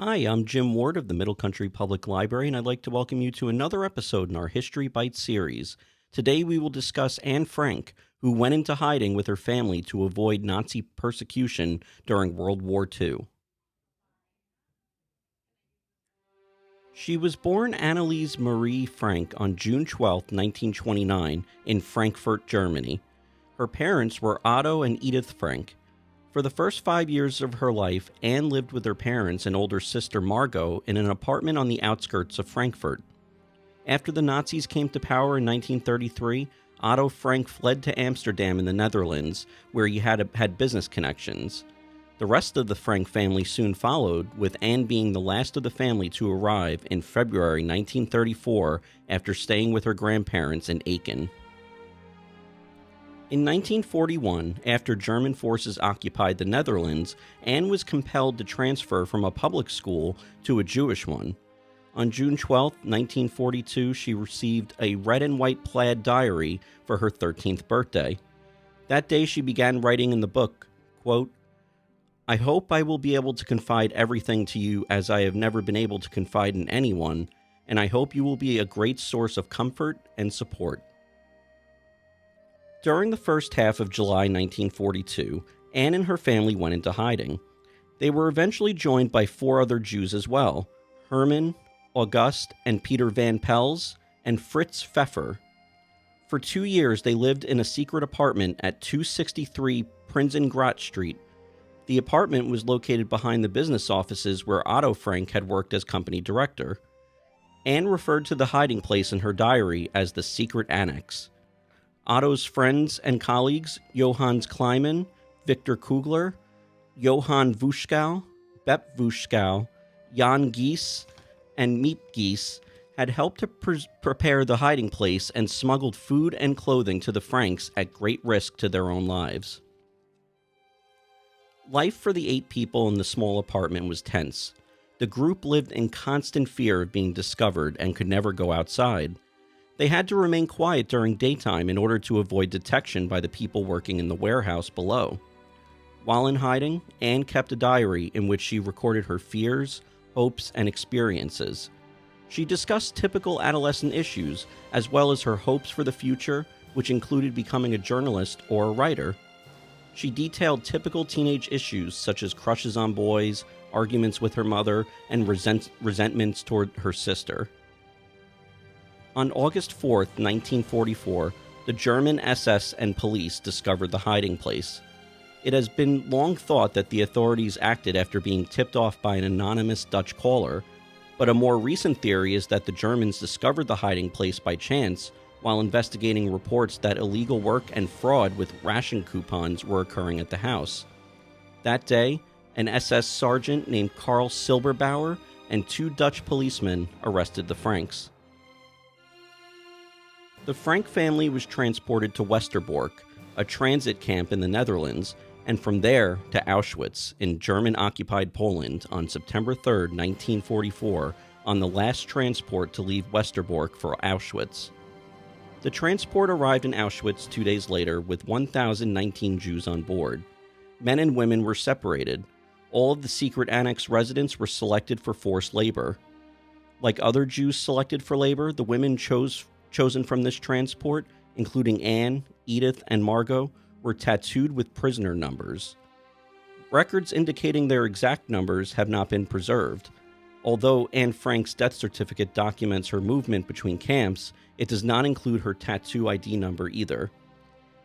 Hi, I'm Jim Ward of the Middle Country Public Library, and I'd like to welcome you to another episode in our History Bites series. Today we will discuss Anne Frank, who went into hiding with her family to avoid Nazi persecution during World War II. She was born Anneliese Marie Frank on June 12, 1929, in Frankfurt, Germany. Her parents were Otto and Edith Frank. For the first 5 years of her life, Anne lived with her parents and older sister Margot in an apartment on the outskirts of Frankfurt. After the Nazis came to power in 1933, Otto Frank fled to Amsterdam in the Netherlands, where he had business connections. The rest of the Frank family soon followed, with Anne being the last of the family to arrive in February 1934 after staying with her grandparents in Aachen. In 1941, after German forces occupied the Netherlands, Anne was compelled to transfer from a public school to a Jewish one. On June 12, 1942, she received a red and white plaid diary for her 13th birthday. That day she began writing in the book, quote, "I hope I will be able to confide everything to you as I have never been able to confide in anyone, and I hope you will be a great source of comfort and support." During the first half of July 1942, Anne and her family went into hiding. They were eventually joined by four other Jews as well: Hermann, August and Peter Van Pels, and Fritz Pfeffer. For 2 years, they lived in a secret apartment at 263 Prinsengracht Street. The apartment was located behind the business offices where Otto Frank had worked as company director. Anne referred to the hiding place in her diary as the secret annex. Otto's friends and colleagues, Johannes Kleiman, Victor Kugler, Johann Wuschkow, Bep Wuschkow, Jan Gies, and Miep Gies, had helped to prepare the hiding place and smuggled food and clothing to the Franks at great risk to their own lives. Life for the 8 people in the small apartment was tense. The group lived in constant fear of being discovered and could never go outside. They had to remain quiet during daytime in order to avoid detection by the people working in the warehouse below. While in hiding, Anne kept a diary in which she recorded her fears, hopes, and experiences. She discussed typical adolescent issues, as well as her hopes for the future, which included becoming a journalist or a writer. She detailed typical teenage issues such as crushes on boys, arguments with her mother, and resentments toward her sister. On August 4, 1944, the German SS and police discovered the hiding place. It has been long thought that the authorities acted after being tipped off by an anonymous Dutch caller, but a more recent theory is that the Germans discovered the hiding place by chance while investigating reports that illegal work and fraud with ration coupons were occurring at the house. That day, an SS sergeant named Karl Silberbauer and 2 Dutch policemen arrested the Franks. The Frank family was transported to Westerbork, a transit camp in the Netherlands, and from there to Auschwitz in German-occupied Poland on September 3, 1944, on the last transport to leave Westerbork for Auschwitz. The transport arrived in Auschwitz 2 days later with 1,019 Jews on board. Men and women were separated. All of the secret annex residents were selected for forced labor. Like other Jews selected for labor, the women chosen from this transport, including Anne, Edith, and Margot, were tattooed with prisoner numbers. Records indicating their exact numbers have not been preserved. Although Anne Frank's death certificate documents her movement between camps, it does not include her tattoo ID number either.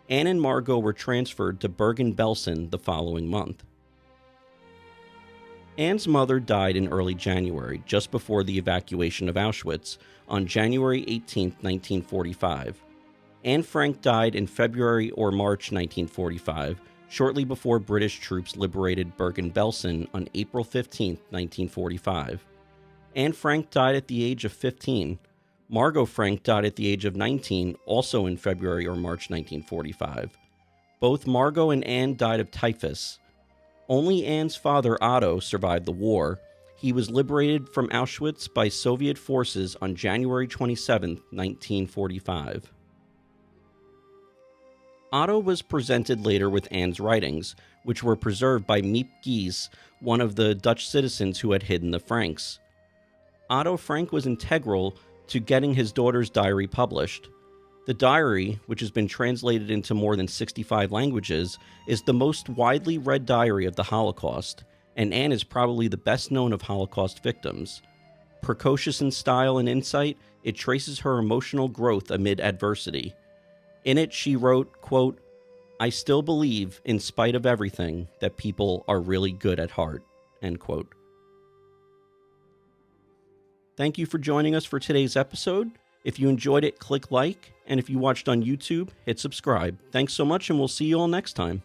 Anne and Margot were transferred to Bergen-Belsen the following month. Anne's mother died in early January, just before the evacuation of Auschwitz, on January 18, 1945. Anne Frank died in February or March 1945, shortly before British troops liberated Bergen-Belsen on April 15, 1945. Anne Frank died at the age of 15. Margot Frank died at the age of 19, also in February or March 1945. Both Margot and Anne died of typhus. Only Anne's father, Otto, survived the war. He was liberated from Auschwitz by Soviet forces on January 27, 1945. Otto was presented later with Anne's writings, which were preserved by Miep Gies, one of the Dutch citizens who had hidden the Franks. Otto Frank was integral to getting his daughter's diary published. The diary, which has been translated into more than 65 languages, is the most widely read diary of the Holocaust, and Anne is probably the best known of Holocaust victims. Precocious in style and insight, it traces her emotional growth amid adversity. In it, she wrote, quote, "I still believe, in spite of everything, that people are really good at heart," end quote. Thank you for joining us for today's episode. If you enjoyed it, click like, and if you watched on YouTube, hit subscribe. Thanks so much, and we'll see you all next time.